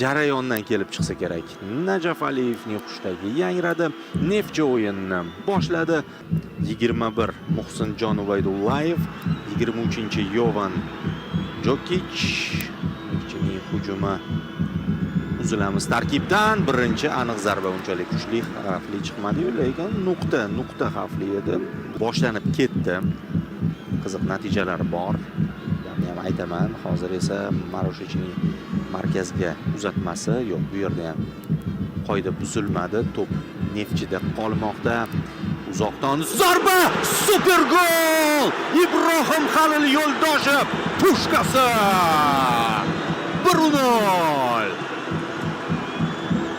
jarayondan kelib chiqsa kerak. Najaf Aliyevning xushtagi yangradi. Neftchi o'yinni boshladi. 21 Muhsinjon Ubaydullayev, 23-Yovan Jokic. Neftchining hujumi uzilamiz tarkibdan. Birinchi aniq zarba unchalik kuchli, xavfli chiqmadi-yu, lekin nuqta xavfli edi. Boshlanib ketdi. Qiziq natijalar bor. Ham aytaman, hozir esa Marushichning markazga uzatmasi yo'q, bu yerda ham qoida buzilmadi. To'p Neftchida qolmoqda. Uzoqdan zarba! Super gol! Ibrohim Halil Yo'ldoshev pushkasi! 1-0.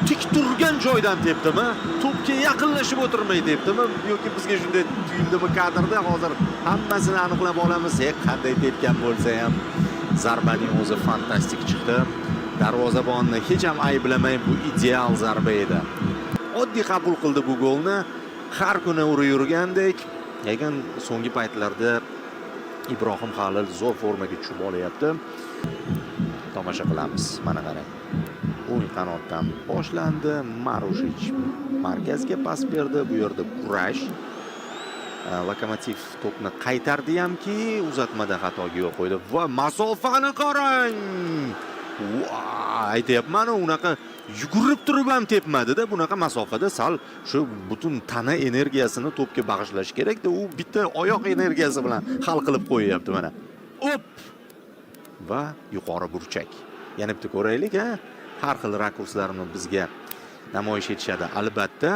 Tik turgan joydan tepdimi? To'pga yaqinlashib o'tirmay tepdimi yoki bizga shunday tuyuldimi kadrda? Hozir hammasini aniqlab olamiz. Qanday tepgan bo'lsa ham zarbaning o'zi fantastik chiqdi. Darvozabonni hech ham ayblamay, bu ideal zarba edi. Oddiy qabul qildi bu golni. Har kuni urib yurgandek, lekin so'nggi paytlarda Ibrohim Halil zo'r formaga tushib olyapti. Tomosha qilamiz. Mana qarang. O'yin qanotdan boshlandi. Marushich markazga pas berdi. Bu yerda kurash. Lokomotiv to'pni qaytardi hamki, uzatmada xatoga yo'l qo'ydi. Va masofani qarang. Aytayapman, unaqa yugurib turib ham tepmadi-da. Bunaqa masofada sal shu butun tana energiyasini to'pga bag'ishlash kerak-da. U bitta oyoq energiyasi bilan hal qilib qo'yapti mana. Op! Va yuqori burchak. Yana bitta ko'raylik, ha? Har xil rakurslarni bizga namoyish etishadi. Albatta,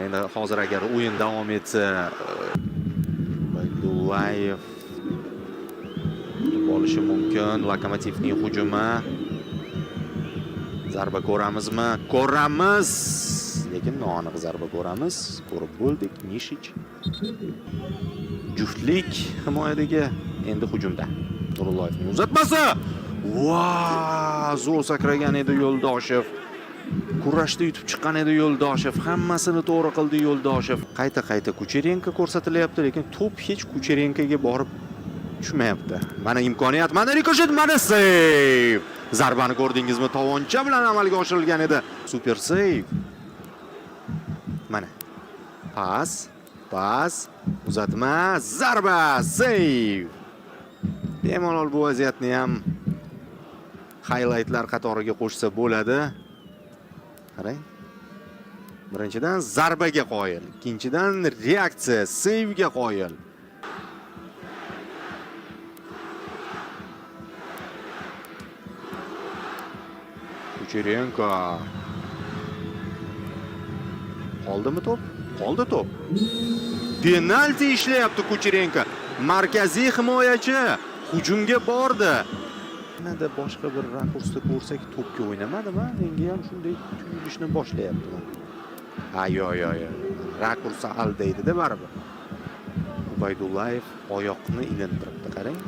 endi hozir agar o'yin davom etsa, Ubaydullayev bo'lishi mumkin. Lokomotivning hujumi. Zarba ko'ramizmi? Ko'ramiz. Lekin noaniq zarba ko'ramiz. Ko'rib bo'ldik. Nishich. Juftlik himoyadagi endi hujumda. Nurulloyevning uzatmasi. Zo'r sakragan edi Yo'ldoshev. Kurashda yutib chiqqan edi Yo'ldoshev. Hammasini to'g'ri qildi Yo'ldoshev. Qayta Kucherenko ko'rsatilyapti, lekin to'p hech Kucherenkoga borib tushmayapti. Mana imkoniyat, mana rikoshet, mana save. Zarbani ko'rdingizmi? Tovoncha bilan amalga oshirilgan edi. Super save. Mana. Pas, uzatma, zarba, save. Bemalol bu vaziyatni ham highlightlar qatoriga qo'shsa bo'ladi. Qarang. Birinchidan zarbaga qoyil, ikkinchidan reaksiya, save'ga qoyil. Kucherenko. Qoldimi to'p? Qoldi to'p. Penalti ishlayapti Kucherenko. Markaziy himoyachi hujumga bordi. Nada boshqa bir rakursda ko'rsak to'pga o'ynamadimi? Menga ham shunday tuyulishni boshlayapti. Yo'q. Rakursa aldaydi-da baribir. Ubaydullayev oyoqni ilintiribdi, qarang.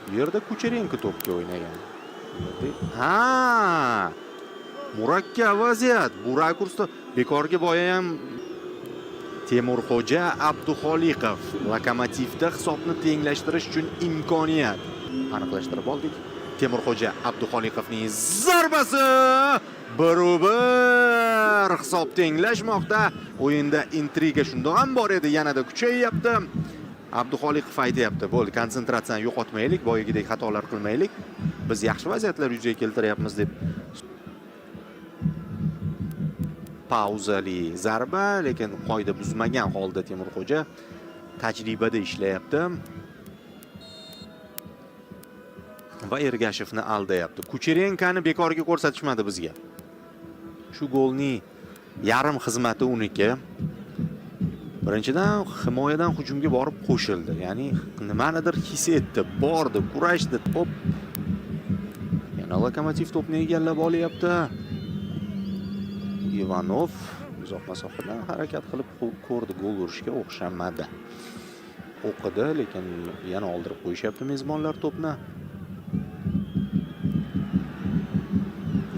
Bu yerda Kucherenko to'pga o'ynagan. Murakkab vaziyat. Bu rakursda bekorga boya ham Temurxo'ja Abduxoliqov Lokomotivda hisobni tenglashtirish uchun imkoniyat aniqlashtirib oldik. Temurxo'ja Abduxoliqovning zarbasi 1-1 hisob tenglashmoqda. O'yinda intriga shundoq ham bor edi, yanada kuchayyapti. Abduxoliqov aytayapti, bo'ldi, konsentratsiyani yo'qotmaylik, boyagidek xatolar qilmaylik. Biz yaxshi vaziyatlar yuzaga keltiryapmiz deb. Pauzali zarba, lekin qoida buzmagan holda Temurxo'ja tajribada ishlayapti. Va Ergashevni aldayapti. Kucherenkani bekorga ko'rsatishmadi bizga. Shu golning yarim xizmati uniki. Birinchidan himoyadan hujumga borib qo'shildi. Ya'ni nimanidir his etdi, bordi, kurashdi, to'p. Yana Lokomotiv to'pni egallab olyapti. Ivanov uzoq masofadan harakat qilib ko'rdi, gol urishga o'xshamadi. O'qidi, lekin yana oldirib qo'yishyapti mezbonlar to'pni.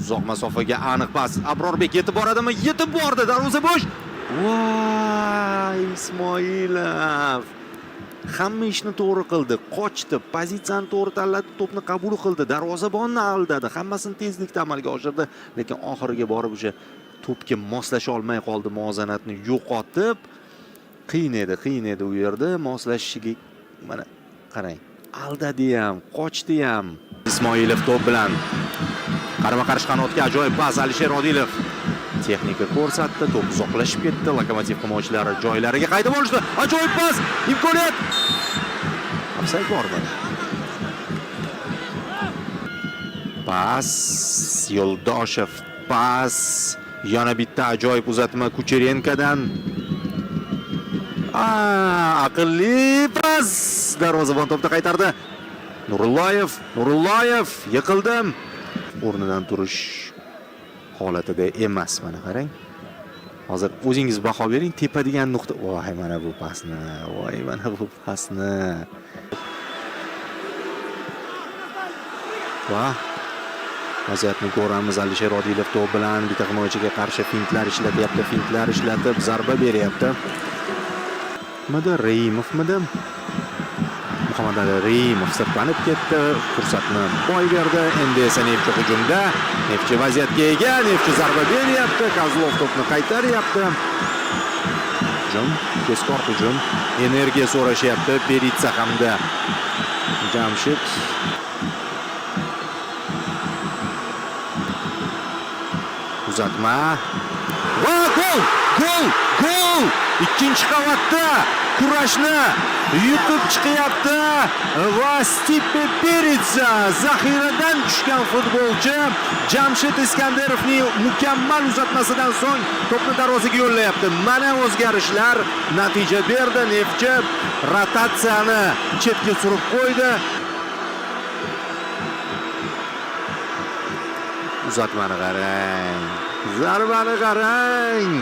Uzoq masofaga aniq pas. Abrorbek yetib boradimi? Yetib bordi. Darvoza bo'sh. Voy, Ismoilov. Hamma ishni to'g'ri qildi, qochdi, pozitsiyani to'g'ri tanladi, to'pni qabul qildi, darvozabonni aldadi, hammasini tezlikda amalga oshirdi, lekin oxiriga borib o'sha to'pga moslasha olmay qoldi, muvozanatni yo'qotib, qiyin edi u yerda moslashishiga. Mana qarang, aldadi ham, qochdi ham. Ismoilov to'p bilan qarama-qarshi qanotga ajoyib pas. Alisher Odilov texnika ko'rsatdi, to'p uzoqlashib ketdi. Lokomotiv himoyachilari joylariga qaytib olishdi. Ajoyib pas, imkoniyat. Ofsayd bormi? Pas, Yo'ldoshev pas. Yana bitta ajoyib uzatma Kucherenkodan. Aqlli pas. Darvozabon to'pni qaytardi. Nurulloyev yiqildim. O'rnidan turish holatida emas, mana qarang. Hozir o'zingiz baho bering, tepa degan nuqta. Voy, mana bu pasni. Va vaziyatni ko'ramiz. Alisher Odilov to'p bilan bitta himoyachiga qarshi fintlar ishlatib zarba beryapti. Reimovmidi? Muhammad Ali Reimov sirpanib ketdi, fursatni boy berdi. Endi esa Neftchi hujumda. Neftchi vaziyatga ega, Neftchi zarba beryapti, Kozlov to'pni qaytaryapti. Tezkor hujum, energiya so'rashyapti Peritsa hamda Jamshid. Uzatma. Va gol! Ikkinchi qavatda kurashni yutib chiqyapti va Stipe Peritsa, zaxiradan tushgan futbolchi Jamshid Iskandarovning mukammal uzatmasidan so'ng to'pni darvozaga yo'llayapti. Mana o'zgarishlar natija berdi. Neftchi rotatsiyani chetga surib qo'ydi. Uzatmani qarang. Zarbani qarang.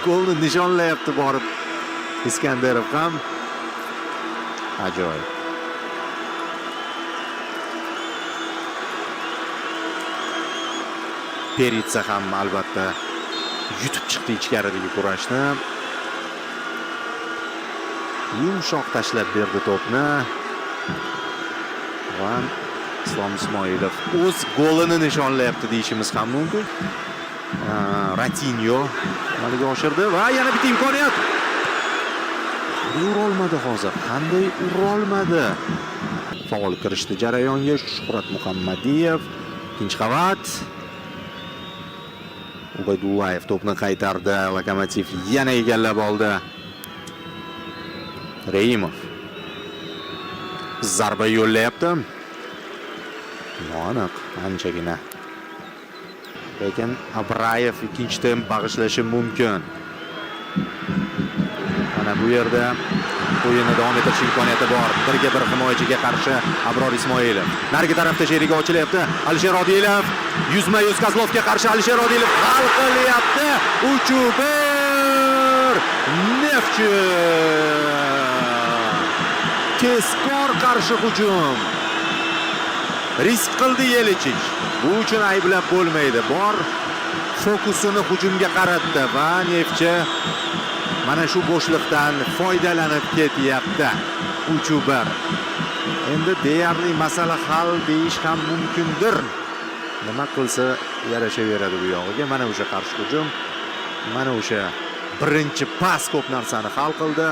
Golni nishonlayapti borib Iskandarov ham. Ajoyib. Peritsa ham albatta yutib chiqdi ichkaridagi kurashni. Yumshoq tashlab berdi to'pni. Va Islom Ismoilov o'z golini nishonlayapti deyishimiz ham mumkin. Ratinho amalga oshirdi va yana bitta imkoniyat. Urolmadi hozir. Qanday urolmadi? Faol kirishdi jarayonga Shuhrat Muhammadiyev. Ikkinchi qavat. Ubaydullayev to'pni qaytardi. Lokomotiv yana egallab oldi. Reimov zarba yo'llayapti. Aniq, anchagina. Lekin Abrayev ikkinchi taym bag'ishlashi mumkin. Mana bu yerda o'yinni davom ettirish imkoniyati bor. Birga bir himoyachiga qarshi Abror Ismoilov. Narigi tarafda sheriga ochilyapti. Alisher Odilov yuzma-yuz Kozlovga qarshi Alisher Odilov hal qilyapti. 3-1. Neftchi. Tezkor qarshi hujum. Risk qildi Yelichich. Bu uchun ayblab bo'lmaydi. Bor fokusini hujumga qaratdi va Neftchi mana shu bo'shliqdan foydalanib ketyapti. 3-1. Endi deyarli masala hal deyish ham mumkindir. Nima qilsa yarashaveradi bu yog'iga. Mana o'sha qarshi hujum, mana o'sha birinchi pas ko'p narsani hal qildi.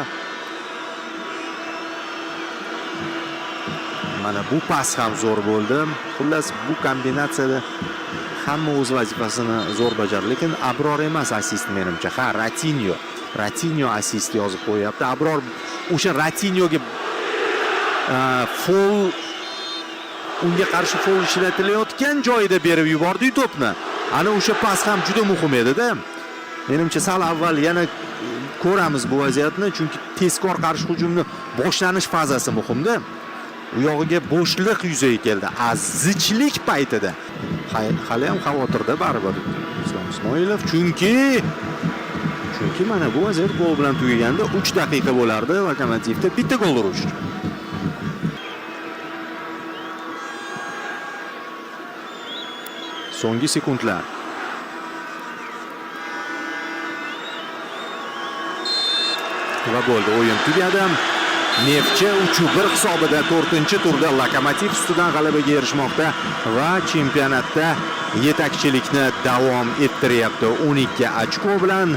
Mana bu pas ham zo'r bo'ldi. Xullas bu kombinatsiyada hamma o'z vazifasini zo'r bajardi, lekin Abror emas assist menimcha. Ratinho assist yozib qo'yapti. Abror o'sha Ratinhoga foul, unga qarshi foul ishlatilayotgan joyida berib yubordi to'pni. Ana o'sha pas ham juda muhim edi-da. Menimcha sal avval yana ko'ramiz bu vaziyatni, chunki tezkor qarshi hujumni boshlanish fazasi muhimda. U yog'iga bo'shliq yuzaga keldi. Zichlik paytida. Hali ham xavotirda baribir Islom Ismoilov, chunki mana bu vaziyat gol bilan tugaganda 3 daqiqa bo'lardi Lokomotivda bitta gol urish. So'nggi sekundlar. va bo'ldi. O'yin tugadi. Neftchi 3-1 hisobida 4-turda Lokomotiv ustidan g'alabaga erishmoqda va chempionatda yetakchilikni davom ettiryapti. 12 ochko bilan